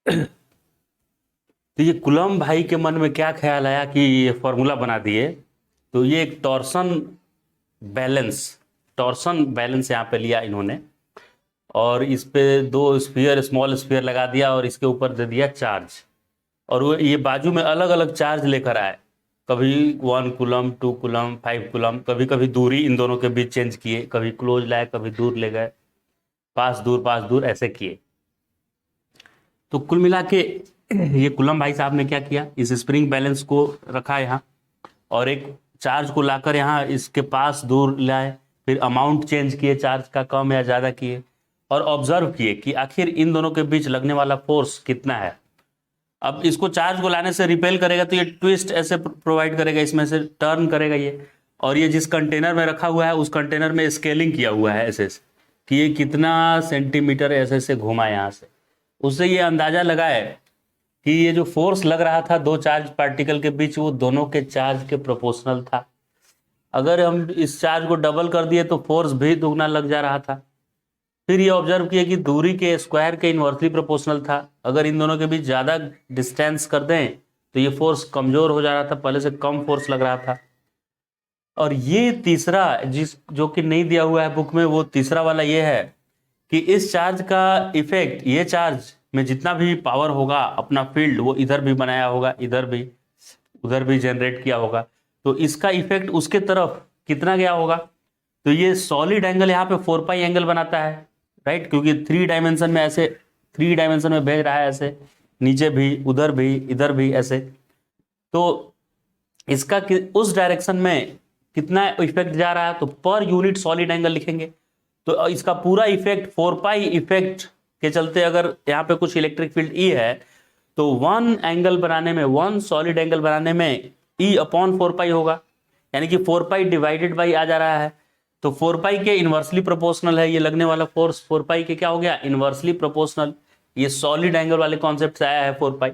तो ये कुलम भाई के मन में क्या ख्याल आया कि ये फॉर्मूला बना दिए। तो ये एक बैलेंस टॉर्सन बैलेंस यहाँ पे लिया इन्होंने, और इस पे दो स्फीयर स्मॉल स्फीयर लगा दिया और इसके ऊपर दे दिया चार्ज। और वो ये बाजू में अलग अलग चार्ज लेकर आए, कभी 1 कूलम 2 कूलम 5 कूलम, कभी कभी दूरी इन दोनों के बीच चेंज किए, कभी क्लोज लाए कभी दूर ले गए, पास दूर ऐसे किए। तो कुल मिला के ये कुलम भाई साहब ने क्या किया, इस स्प्रिंग बैलेंस को रखा यहाँ, और एक चार्ज को लाकर यहाँ इसके पास दूर लाए, फिर अमाउंट चेंज किए, चार्ज का कम या ज़्यादा किए, और ऑब्जर्व किए कि आखिर इन दोनों के बीच लगने वाला फोर्स कितना है। अब इसको चार्ज को लाने से रिपेल करेगा तो ये ट्विस्ट ऐसे प्रोवाइड करेगा, इसमें से टर्न करेगा ये, और ये जिस कंटेनर में रखा हुआ है उस कंटेनर में स्केलिंग किया हुआ है ऐसे कि ये कितना सेंटीमीटर ऐसे से घुमा यहाँ से, उससे ये अंदाजा लगाए कि ये जो फोर्स लग रहा था दो चार्ज पार्टिकल के बीच वो दोनों के चार्ज के प्रोपोर्शनल था। अगर हम इस चार्ज को डबल कर दिए तो फोर्स भी दुगना लग जा रहा था। फिर ये ऑब्जर्व किया कि दूरी के स्क्वायर के इनवर्सली प्रोपोर्शनल था। अगर इन दोनों के बीच ज़्यादा डिस्टेंस कर दें तो ये फोर्स कमज़ोर हो जा रहा था, पहले से कम फोर्स लग रहा था। और ये तीसरा जो कि नहीं दिया हुआ है बुक में, वो तीसरा वाला ये है कि इस चार्ज का इफेक्ट, ये चार्ज में जितना भी पावर होगा अपना फील्ड वो इधर भी बनाया होगा, इधर भी उधर भी जनरेट किया होगा, तो इसका इफेक्ट उसके तरफ कितना गया होगा। तो ये सॉलिड एंगल यहाँ पे 4 पाई एंगल बनाता है, राइट, क्योंकि 3 डायमेंशन में ऐसे 3 डायमेंशन में भेज रहा है, ऐसे नीचे भी उधर भी इधर भी ऐसे। तो इसका उस डायरेक्शन में कितना इफेक्ट जा रहा है, तो पर यूनिट सॉलिड एंगल लिखेंगे। तो इसका पूरा इफेक्ट 4 पाई इफेक्ट के चलते, अगर यहाँ पे कुछ इलेक्ट्रिक फील्ड ई है तो वन एंगल बनाने में, वन सॉलिड एंगल बनाने में ई अपॉन 4 पाई होगा, यानी कि 4 पाई डिवाइडेड बाई आ जा रहा है। तो 4 पाई के इन्वर्सली प्रोपोर्शनल है ये लगने वाला फोर्स, 4 पाई के क्या हो गया, इन्वर्सली प्रोपोर्शनल। ये सॉलिड एंगल वाले कॉन्सेप्ट से आया है 4 पाई।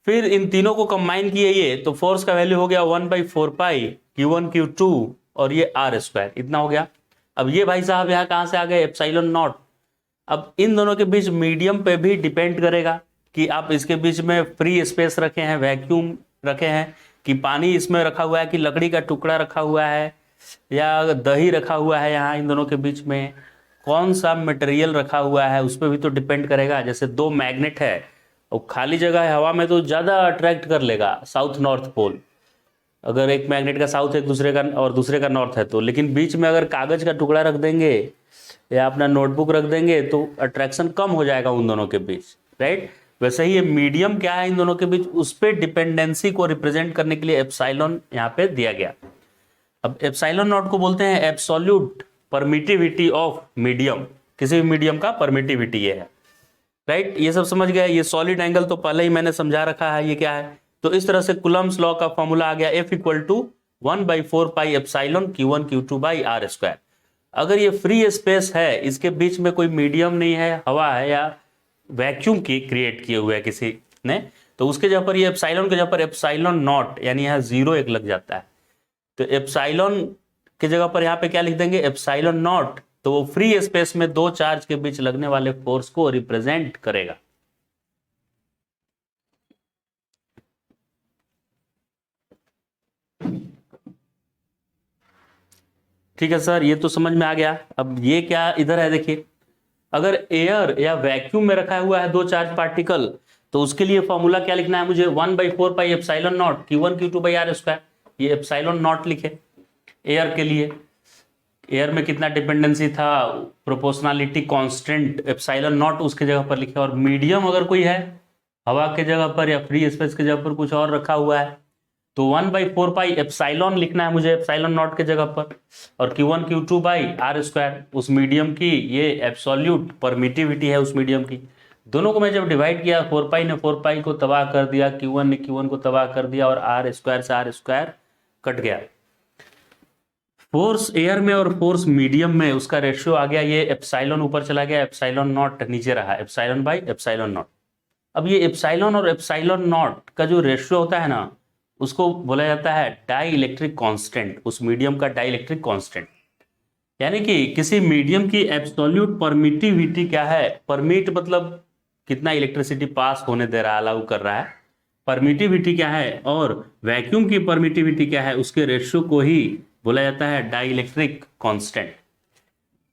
फिर इन तीनों को कंबाइन किए ये, तो फोर्स का वैल्यू हो गया 1/4 पाई Q1 Q2 और ये R², इतना हो गया। अब ये भाई साहब यहाँ कहाँ से आ गए, एप्सिलॉन नॉट। अब इन दोनों के बीच मीडियम पे भी डिपेंड करेगा कि आप इसके बीच में फ्री स्पेस रखे हैं, वैक्यूम रखे हैं, कि पानी इसमें रखा हुआ है, कि लकड़ी का टुकड़ा रखा हुआ है, या दही रखा हुआ है यहाँ इन दोनों के बीच में, कौन सा मटेरियल रखा हुआ है उस पर भी तो डिपेंड करेगा। जैसे दो मैग्नेट है और खाली जगह है हवा में तो ज़्यादा अट्रैक्ट कर लेगा साउथ नॉर्थ पोल, अगर एक मैग्नेट का साउथ है दूसरे का और दूसरे का नॉर्थ है तो। लेकिन बीच में अगर कागज का टुकड़ा रख देंगे या अपना नोटबुक रख देंगे तो अट्रैक्शन कम हो जाएगा उन दोनों के बीच, राइट। वैसे ही ये मीडियम क्या है इन दोनों के बीच, उस पर डिपेंडेंसी को रिप्रेजेंट करने के लिए एप्सिलॉन यहाँ पे दिया गया। अब एप्सिलॉन नॉट को बोलते हैं एब्सोल्यूट परमिटिविटी ऑफ मीडियम, किसी भी मीडियम का परमिटिविटी ये है, राइट। ये सब समझ गया। ये सॉलिड एंगल तो पहले ही मैंने समझा रखा है ये क्या है। तो इस तरह से कुलम्स लॉ का फॉर्मूला आ गया, F = 1/4 pi epsilon Q1 Q2 by R²। अगर ये फ्री स्पेस है, इसके बीच में कोई मीडियम नहीं है, हवा है या वैक्यूम की क्रिएट किए हुए है किसी ने, तो उसके जगह पर ये एप्सिलॉन के जगह पर एप्सिलॉन नॉट, यानी यहाँ 0 एक लग जाता है। तो एप्सिलॉन के जगह पर यहाँ पे क्या लिख देंगे, एप्सिलॉन नॉट। तो वो फ्री स्पेस में दो चार्ज के बीच लगने वाले फोर्स को रिप्रेजेंट करेगा। ठीक है सर, ये तो समझ में आ गया। अब ये क्या इधर है देखिए, अगर एयर या वैक्यूम में रखा हुआ है दो चार्ज पार्टिकल, तो उसके लिए फॉर्मूला क्या लिखना है मुझे, 1/4 pi epsilon not Q1 Q2 by R²। ये एप्सिलॉन नॉट लिखे एयर के लिए। एयर में कितना डिपेंडेंसी था, प्रोपोर्शनलिटी कांस्टेंट एप्सिलॉन नॉट उसके जगह पर लिखे। और मीडियम अगर कोई है हवा के जगह पर या फ्री स्पेस के जगह पर कुछ और रखा हुआ है, तो 1/4 पाई एप्सिलॉन लिखना है मुझे एप्सिलॉन नॉट के जगह पर, और Q1 Q2 बाई R², उस मीडियम की ये एब्सोल्यूट परमिटिविटी है उस मीडियम की। दोनों को मैं जब डिवाइड किया, 4 पाई ने 4 पाई को तबाह कर दिया, Q1 ने Q1 को तबाह कर दिया, और R² से R² कट गया। फोर्स एयर में और फोर्स मीडियम में उसका रेशियो आ गया, ये एप्सिलॉन ऊपर चला गया, एप्सिलॉन नॉट नीचे रहा, एप्सिलॉन बाई एप्सिलॉन नॉट। अब ये एप्सिलॉन और एप्सिलॉन नॉट का जो रेशियो होता है ना, उसको बोला जाता है डाई इलेक्ट्रिक कांस्टेंट, उस मीडियम का डाई इलेक्ट्रिक कांस्टेंट। यानी कि किसी मीडियम की एब्सोल्यूट परमिटिविटी क्या है, परमिट मतलब कितना इलेक्ट्रिसिटी पास होने दे रहा है, अलाउ कर रहा है। परमिटिविटी क्या है और वैक्यूम की परमिटिविटी क्या है, उसके रेशियो को ही बोला जाता है डाइलेक्ट्रिक कांस्टेंट।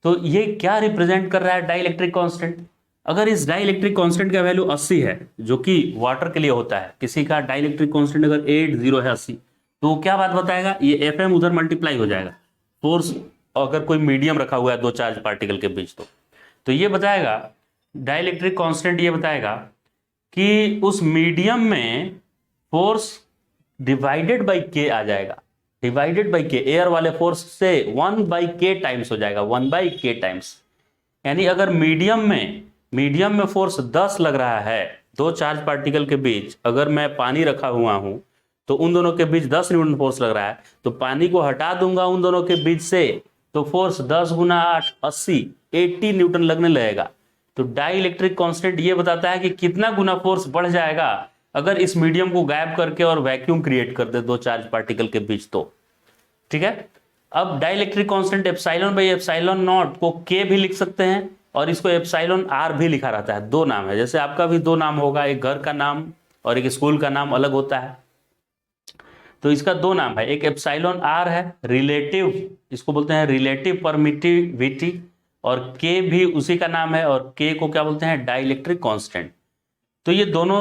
तो ये क्या रिप्रेजेंट कर रहा है डाइलेक्ट्रिक कांस्टेंट? अगर इस डाइलेक्ट्रिक कांस्टेंट का वैल्यू 80 है, जो कि वाटर के लिए होता है, किसी का डाइलेक्ट्रिक कांस्टेंट अगर 80 है 80, तो वो क्या बात बताएगा, ये एफएम उधर मल्टीप्लाई हो जाएगा, फोर्स अगर कोई मीडियम रखा हुआ है दो चार्ज पार्टिकल के बीच, तो ये बताएगा डाइलेक्ट्रिक कांस्टेंट, ये बताएगा कि उस मीडियम में फोर्स डिवाइडेड बाई के आ जाएगा, डिवाइडेड बाई के, एयर वाले फोर्स से 1/k टाइम्स हो जाएगा, 1/k टाइम्स। यानी अगर मीडियम में फोर्स 10 लग रहा है दो चार्ज पार्टिकल के बीच, अगर मैं पानी रखा हुआ हूं तो उन दोनों के बीच 10 न्यूटन फोर्स लग रहा है, तो पानी को हटा दूंगा उन दोनों के बीच से, तो फोर्स 10 गुना 8 80 न्यूटन लगने लगेगा। तो डाई इलेक्ट्रिक कांस्टेंट ये बताता है कि कितना गुना फोर्स बढ़ जाएगा अगर इस मीडियम को गायब करके और वैक्यूम क्रिएट कर दे दो चार्ज पार्टिकल के बीच। तो ठीक है, अब dielectric constant epsilon by epsilon naught को के भी लिख सकते हैं और इसको एप्सिलॉन आर भी लिखा रहता है। दो नाम है, जैसे आपका भी दो नाम होगा, एक घर का नाम और एक स्कूल का नाम अलग होता है, तो इसका दो नाम है, एक एप्सिलॉन आर है रिलेटिव, इसको बोलते हैं रिलेटिव परमिटिविटी, और के भी उसी का नाम है, और के को क्या बोलते हैं डाइलेक्ट्रिक कांस्टेंट। तो ये दोनों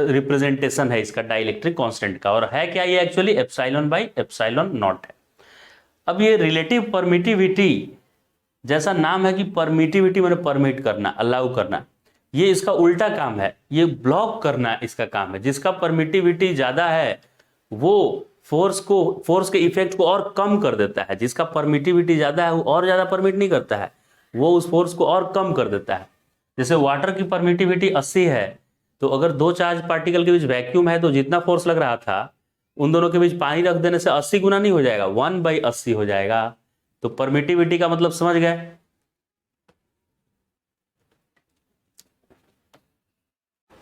रिप्रेजेंटेशन है इसका डाइलेक्ट्रिक कांस्टेंट का, और है क्या ये actually epsilon by epsilon not है। अब ये रिलेटिव परमिटिविटी जैसा नाम है कि परमिटिविटी मैंने परमिट करना, अलाउ करना, ये इसका उल्टा काम है, ये ब्लॉक करना इसका काम है। जिसका परमिटिविटी ज्यादा है वो फोर्स के इफेक्ट को और कम कर देता है, जिसका परमिटिविटी ज्यादा है वो और ज्यादा परमिट नहीं करता है, वो उस फोर्स को और कम कर देता है। जैसे वाटर की परमिटिविटी 80 है, तो अगर दो चार्ज पार्टिकल के बीच वैक्यूम है तो जितना फोर्स लग रहा था उन दोनों के बीच पानी रख देने से 80 गुना नहीं हो जाएगा, 1/80 हो जाएगा। तो परमिटिविटी का मतलब समझ गए।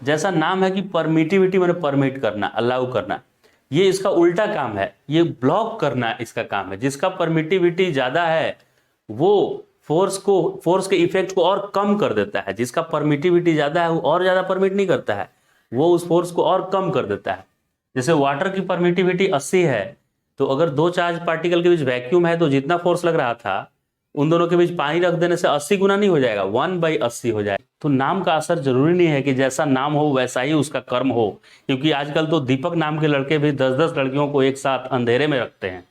जैसा नाम है कि परमिटिविटी मैंने परमिट करना, अलाउ करना, ये इसका उल्टा काम है, ये ब्लॉक करना इसका काम है। जिसका परमिटिविटी ज्यादा है वो फोर्स के इफेक्ट को और कम कर देता है, जिसका परमिटिविटी ज्यादा है वो और ज्यादा परमिट नहीं करता है, वो उस फोर्स को और कम कर देता है। जैसे वाटर की परमिटिविटी 80 है, तो अगर दो चार्ज पार्टिकल के बीच वैक्यूम है तो जितना फोर्स लग रहा था उन दोनों के बीच पानी रख देने से 80 गुना नहीं हो जाएगा, 1/80 हो जाएगा। तो नाम का असर जरूरी नहीं है कि जैसा नाम हो वैसा ही उसका कर्म हो, क्योंकि आजकल तो दीपक नाम के लड़के भी 10-10 लड़कियों को एक साथ अंधेरे में रखते हैं।